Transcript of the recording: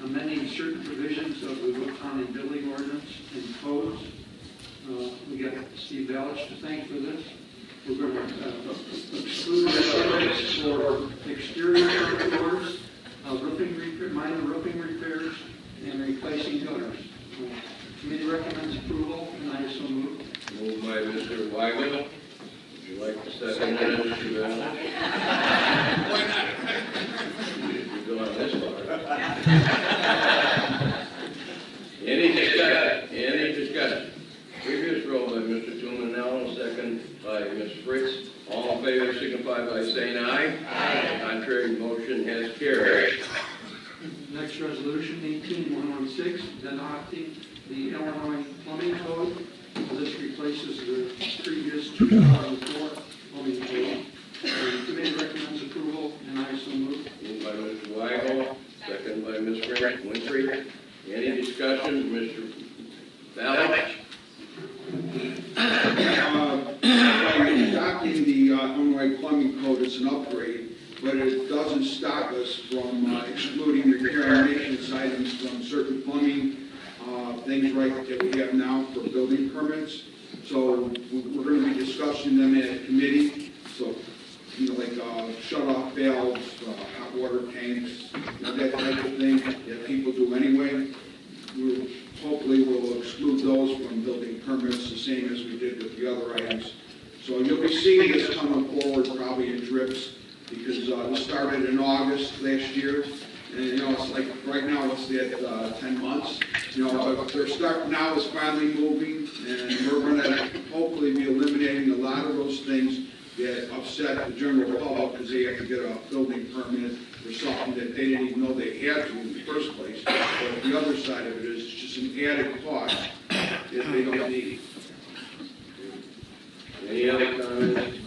amending certain provisions of the Will County building ordinance and codes. We got Steve Balich to thank for this. We're going to exclude estimates for exterior front doors, minor roofing repairs, and replacing gutters. Committee recommends approval, and I so move. Moved by Mr. Weigel. Would you like to second that, Mr. Balich? Why not? You go on this part. Any discussion? Any discussion? Previous roll by Mr. Tumanello, second by Ms. Fritz. All in favor signify by saying aye. Aye. Contrary motion has carried. Next resolution, 18116, adopting the Illinois Plumbing Code. This replaces the previous 2004 Plumbing Code. The committee recommends approval, and I so move. Moved by Mr. Weigel, second by Ms. Winfrey. Any discussion, Mr. Balich? By adopting the Illinois Plumbing Code, it's an upgrade, but it doesn't stop us from excluding repair and maintenance items from certain plumbing things that we have now for building permits. So we're going to be discussing them in a committee. So, like shut-off valves, hot water tanks, that type of thing that people do anyway. Hopefully we'll exclude those from building permits, the same as we did with the other items. So you'll be seeing this coming forward probably in drips, because this started in August last year. And it's like right now it's at 10 months. But their start now is finally moving, and we're going to hopefully be eliminating a lot of those things that upset the general public because they have to get a building permit for something that they didn't even know they had to in the first place. But the other side of it is just an added cost that they don't need. Any other comments?